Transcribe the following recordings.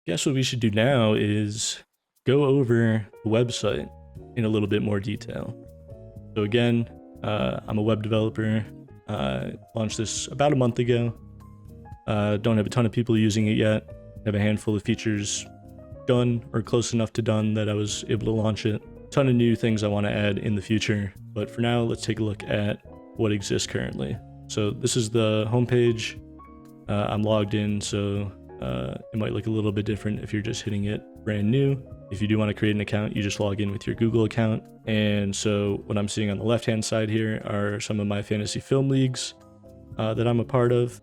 Guess what we should do now is go over the website in a little bit more detail. So again, I'm a web developer. Launched this about a month ago. Don't have a ton of people using it yet. Have a handful of features done or close enough to done that I was able to launch it. Ton of new things I want to add in the future. But for now, let's take a look at what exists currently. So this is the homepage. I'm logged in, so it might look a little bit different if you're just hitting it brand new. If you do want to create an account, you just log in with your Google account. And so what I'm seeseeing on the left-hand side here are some of my fantasy film leagues that I'm a part of.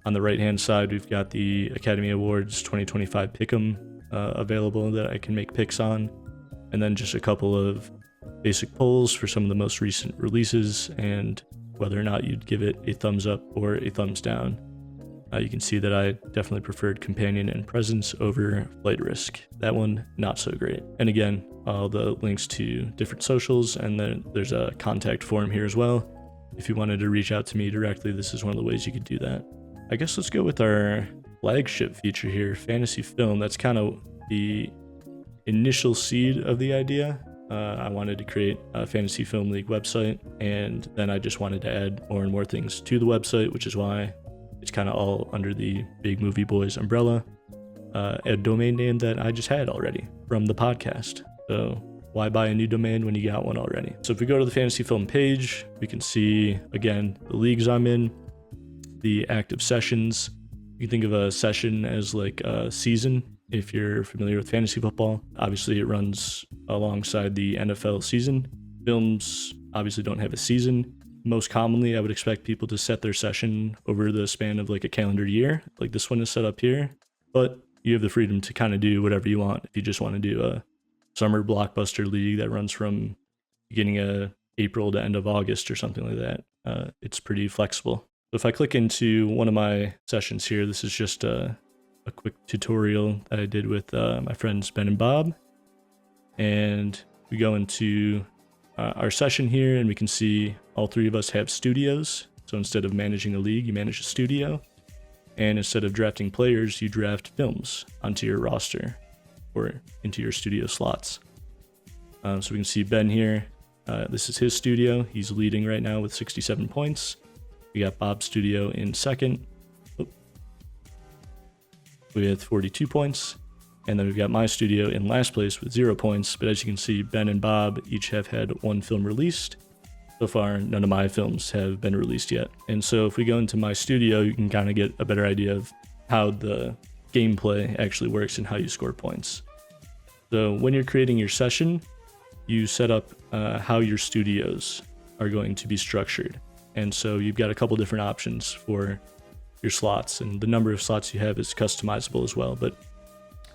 On the right-hand side, we've got the Academy Awards 2025 Pick'em available that I can make picks on. And then just a couple of basic polls for some of the most recent releases and whether or not you'd give it a thumbs up or a thumbs down. You can see that I definitely preferred Companion and Presence over Flight Risk. That one, not so great. And again, all the links to different socials, and then there's a contact form here as well. If you wanted to reach out to me directly, this is one of the ways you could do that. I guess let's go with our flagship feature here, Fantasy Film. That's kind of the initial seed of the idea. I wanted to create a Fantasy Film League website, and then I just wanted to add more and more things to the website, which is why it's kind of all under the Big Movie Boys umbrella, a domain name that I just had already from the podcast. So why buy a new domain when you got one already? So if we go to the Fantasy Film page, we can see, again, the leagues I'm in, the active sessions. You can think of a session as like a season if you're familiar with fantasy football. Obviously, it runs alongside the NFL season. Films obviously don't have a season. Most commonly, I would expect people to set their session over the span of like a calendar year, like this one is set up here, but you have the freedom to kind of do whatever you want. If you just want to do a summer blockbuster league that runs from beginning of April to end of August or something like that, it's pretty flexible. So if I click into one of my sessions here, this is just a quick tutorial that I did with my friends Ben and Bob. And we go into our session here, and we can see all three of us have studios. So instead of managing a league, you manage a studio. And instead of drafting players, you draft films onto your roster or into your studio slots. So we can see Ben here. This is his studio. He's leading right now with 67 points. We got Bob's studio in second with 42 points. And then we've got my studio in last place with 0 points. But as you can see, Ben and Bob each have had one film released. So far, none of my films have been released yet. And so if we go into my studio, you can kind of get a better idea of how the gameplay actually works and how you score points. So when you're creating your session, you set up how your studios are going to be structured. And so you've got a couple different options for your slots, and the number of slots you have is customizable as well. But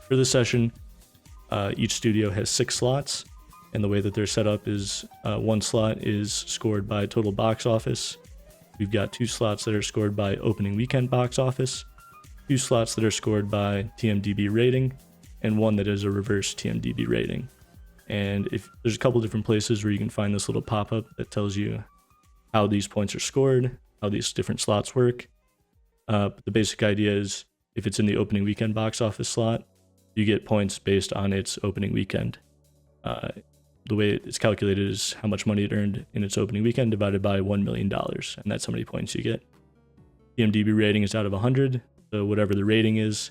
for this session, each studio has 6 slots, and the way that they're set up is one slot is scored by total box office. We've got 2 slots that are scored by opening weekend box office, 2 slots that are scored by TMDB rating, and one that is a reverse TMDB rating. And if there's a couple different places where you can find this little pop-up that tells you how these points are scored, how these different slots work. But the basic idea is if it's in the opening weekend box office slot, you get points based on its opening weekend. The way it's calculated is how much money it earned in its opening weekend divided by $1 million, and that's how many points you get. TMDB rating is out of 100, so whatever the rating is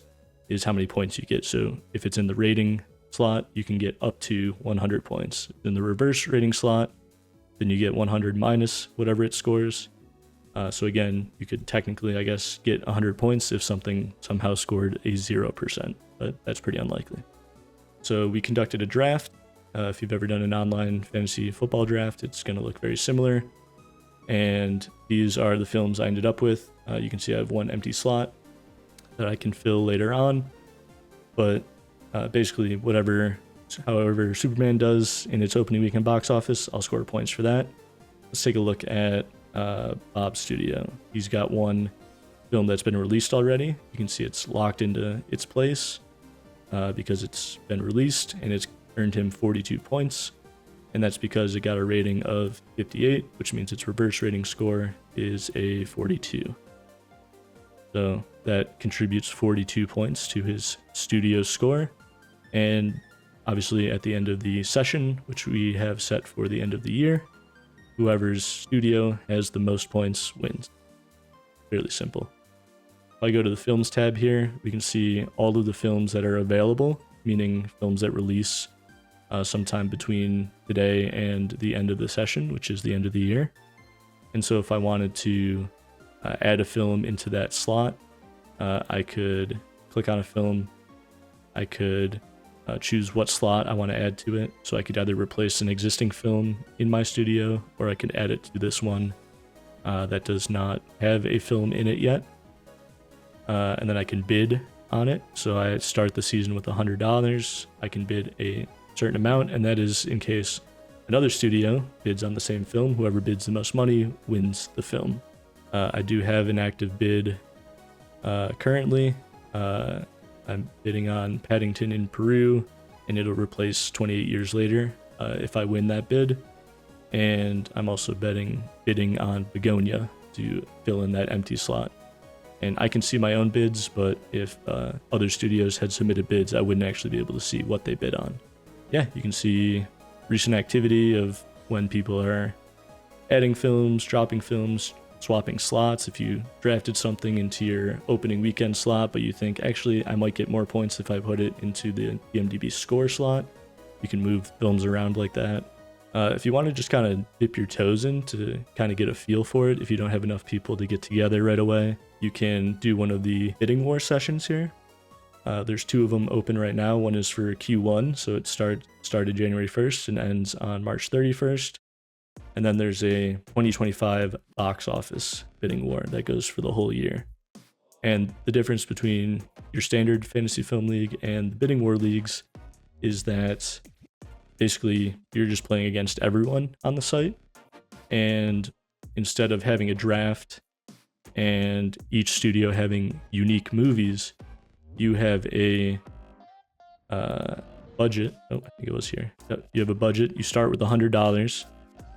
how many points you get. So if it's in the rating slot, you can get up to 100 points. In the reverse rating slot, then you get 100 minus whatever it scores. So again, you could technically, I guess, get 100 points if something somehow scored a 0%, but that's pretty unlikely. So we conducted a draft. If you've ever done an online fantasy football draft, it's going to look very similar. And these are the films I ended up with. You can see I have one empty slot that I can fill later on. But basically, however Superman does in its opening weekend box office, I'll score points for that. Let's take a look at Bob's studio. He's got one film that's been released already. You can see it's locked into its place because it's been released, and it's earned him 42 points, and that's because it got a rating of 58, which means its reverse rating score is a 42. So that contributes 42 points to his studio score. And obviously at the end of the session, which we have set for the end of the year, whoever's studio has the most points wins. Fairly simple. If I go to the films tab here, we can see all of the films that are available, meaning films that release sometime between today and the end of the session, which is the end of the year. And so if I wanted to add a film into that slot, I could click on a film. I could choose what slot I want to add to it. So I could either replace an existing film in my studio, or I could add it to this one that does not have a film in it yet. And then I can bid on it. So I start the season with $100. I can bid a certain amount, and that is in case another studio bids on the same film. Whoever bids the most money wins the film. I do have an active bid currently. I'm bidding on Paddington in Peru, and it'll replace 28 Years Later if I win that bid. And I'm also bidding on Begonia to fill in that empty slot. And I can see my own bids, but if other studios had submitted bids, I wouldn't actually be able to see what they bid on. Yeah, you can see recent activity of when people are adding films, dropping films, swapping slots. If you drafted something into your opening weekend slot, but you think, actually, I might get more points if I put it into the IMDb score slot, you can move films around like that. If you want to just kind of dip your toes in to kind of get a feel for it, if you don't have enough people to get together right away, you can do one of the bidding war sessions here. There's 2 of them open right now. One is for Q1, so it started January 1st and ends on March 31st. And then there's a 2025 box office bidding war that goes for the whole year. And the difference between your standard fantasy film league and the bidding war leagues is that basically you're just playing against everyone on the site. And instead of having a draft and each studio having unique movies, you have a budget. Oh, I think it was here. You have a budget. You start with $100,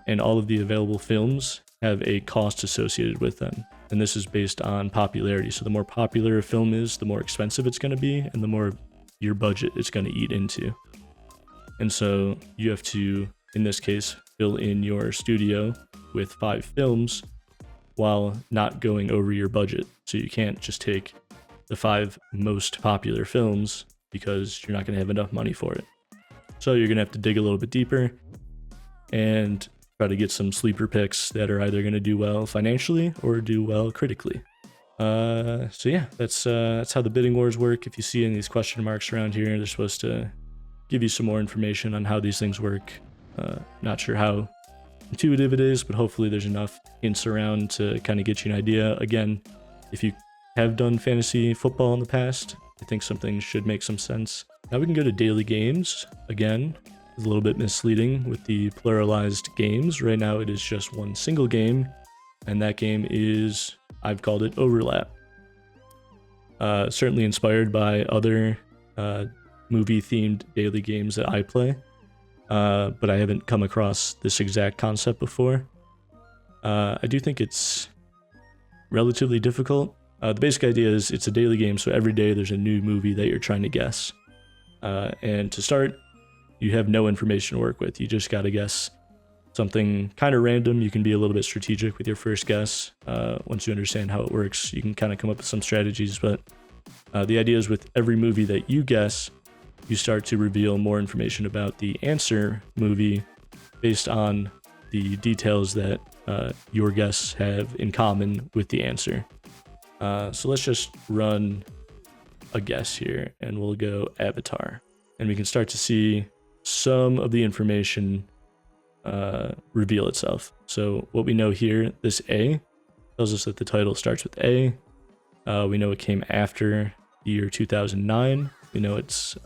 and all of the available films have a cost associated with them. And this is based on popularity. So the more popular a film is, the more expensive it's going to be, and the more your budget it's going to eat into. And so you have to, in this case, fill in your studio with 5 films while not going over your budget. So you can't just take the 5 most popular films because you're not going to have enough money for it. So you're going to have to dig a little bit deeper and try to get some sleeper picks that are either going to do well financially or do well critically. So yeah, that's how the bidding wars work. If you see any of these question marks around here, they're supposed to give you some more information on how these things work. Not sure how intuitive it is, but hopefully there's enough hints around to kind of get you an idea. Again, if you have done fantasy football in the past, I think some things should make some sense. Now we can go to daily games. Again, it's a little bit misleading with the pluralized games. Right now it is just one single game, and that game is, I've called it Overlap. Certainly inspired by other movie-themed daily games that I play, but I haven't come across this exact concept before. I do think it's relatively difficult. The basic idea is it's a daily game, so every day there's a new movie that you're trying to guess. And to start, you have no information to work with. You just got to guess something kind of random. You can be a little bit strategic with your first guess. Once you understand how it works, you can kind of come up with some strategies. But the idea is with every movie that you guess, you start to reveal more information about the answer movie based on the details that your guests have in common with the answer. So let's just run a guess here, and we'll go Avatar. And we can start to see some of the information reveal itself. So what we know here, this A tells us that the title starts with A. We know it came after the year 2009. We know its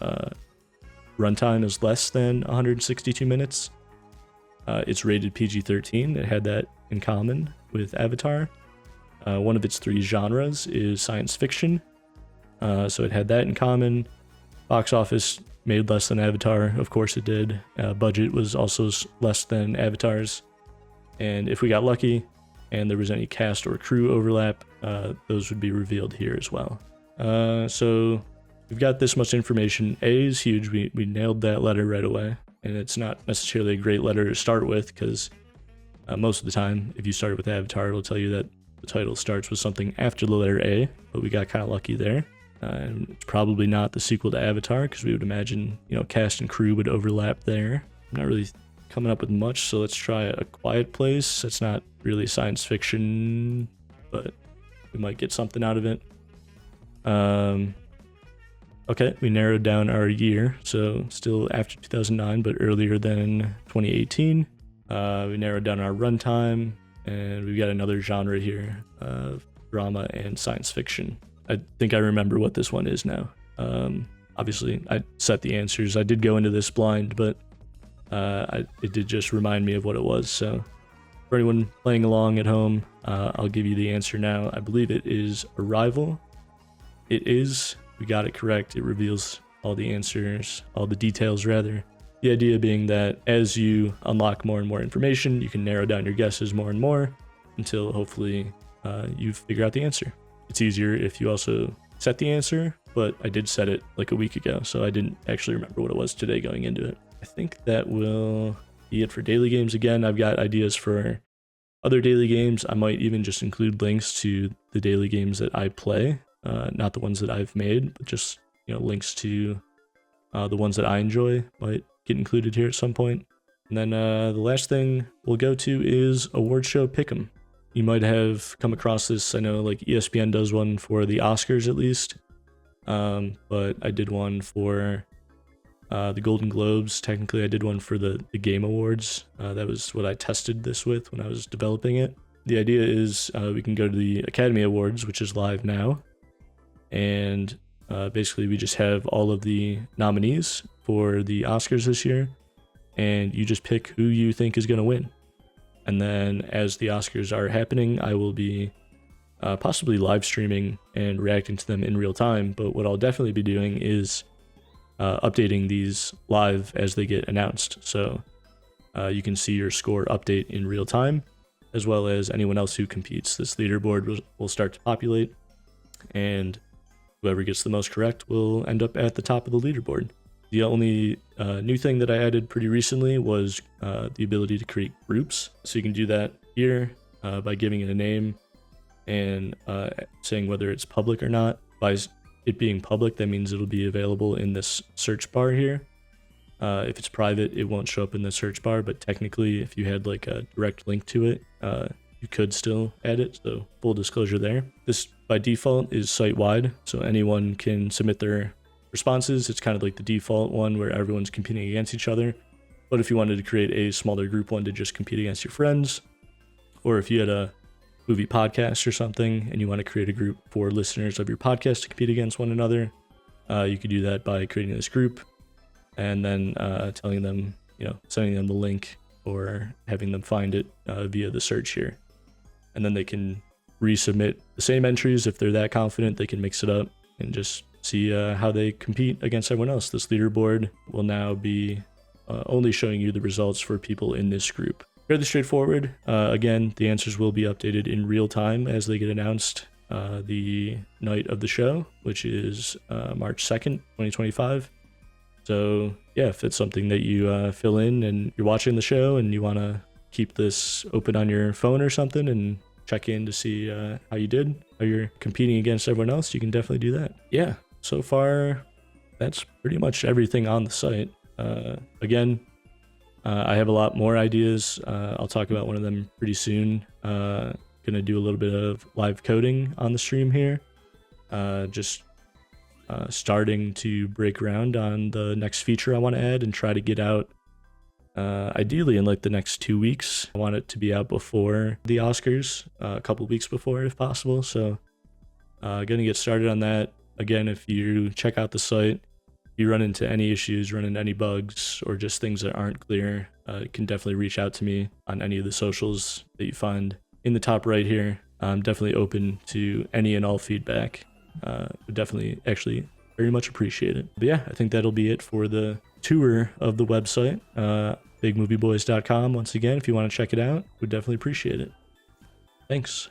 runtime is less than 162 minutes. It's rated PG-13. It had that in common with Avatar. One of its 3 genres is science fiction. So it had that in common. Box office made less than Avatar. Of course it did. Budget was also less than Avatar's. And if we got lucky and there was any cast or crew overlap, those would be revealed here as well. So we've got this much information. A is huge. We nailed that letter right away. And it's not necessarily a great letter to start with because most of the time, if you start with Avatar, it'll tell you that the title starts with something after the letter A, but we got kind of lucky there. And it's probably not the sequel to Avatar because we would imagine, cast and crew would overlap there. I'm not really coming up with much, so let's try A Quiet Place. It's not really science fiction, but we might get something out of it. Okay, we narrowed down our year, so still after 2009, but earlier than 2018. We narrowed down our runtime, and we've got another genre here of drama and science fiction. I think I remember what this one is now. Obviously, I set the answers. I did go into this blind, but it did just remind me of what it was. So for anyone playing along at home, I'll give you the answer now. I believe it is Arrival. It is. We got it correct. It reveals all the answers, all the details rather. The idea being that as you unlock more and more information, you can narrow down your guesses more and more until hopefully you figure out the answer. It's easier if you also set the answer, but I did set it like a week ago, so I didn't actually remember what it was today going into it. I think that will be it for daily games. Again, I've got ideas for other daily games. I might even just include links to the daily games that I play. Not the ones that I've made, but just links to the ones that I enjoy might get included here at some point. And then the last thing we'll go to is Award Show Pick'em. You might have come across this. I know like ESPN does one for the Oscars at least, but I did one for the Golden Globes. Technically, I did one for the Game Awards. That was what I tested this with when I was developing it. The idea is we can go to the Academy Awards, which is live now. And basically we just have all of the nominees for the Oscars this year, and you just pick who you think is going to win. And then as the Oscars are happening, I will be possibly live streaming and reacting to them in real time, but what I'll definitely be doing is updating these live as they get announced. So you can see your score update in real time, as well as anyone else who competes. This leaderboard will start to populate, and whoever gets the most correct will end up at the top of the leaderboard. The only new thing that I added pretty recently was the ability to create groups. So you can do that here by giving it a name and saying whether it's public or not. By it being public, that means it'll be available in this search bar here. If it's private, it won't show up in the search bar, but technically if you had like a direct link to it, you could still add it, so full disclosure there. This by default is site-wide, so anyone can submit their responses. It's kind of like the default one where everyone's competing against each other. But if you wanted to create a smaller group one to just compete against your friends, or if you had a movie podcast or something and you want to create a group for listeners of your podcast to compete against one another, you could do that by creating this group and then telling them, sending them the link or having them find it via the search here. And then they can resubmit the same entries. If they're that confident, they can mix it up and just see how they compete against everyone else. This leaderboard will now be only showing you the results for people in this group. Fairly straightforward. Again, the answers will be updated in real time as they get announced the night of the show, which is March 2nd, 2025. So yeah, if it's something that you fill in and you're watching the show and you want to keep this open on your phone or something and check in to see how you did, how you're competing against everyone else, you can definitely do that. Yeah, so far, that's pretty much everything on the site. Again, I have a lot more ideas. I'll talk about one of them pretty soon. Gonna do a little bit of live coding on the stream here. Just starting to break ground on the next feature I want to add and try to get out ideally in like the next 2 weeks. I want it to be out before the Oscars, a couple weeks before if possible. So gonna get started on that. Again, if you check out the site, if you run into any issues, run into any bugs, or just things that aren't clear, you can definitely reach out to me on any of the socials that you find in the top right here. I'm definitely open to any and all feedback. Would definitely actually very much appreciate it. But yeah, I think that'll be it for the tour of the website. BigMovieBoys.com. Once again, if you want to check it out, would definitely appreciate it. Thanks.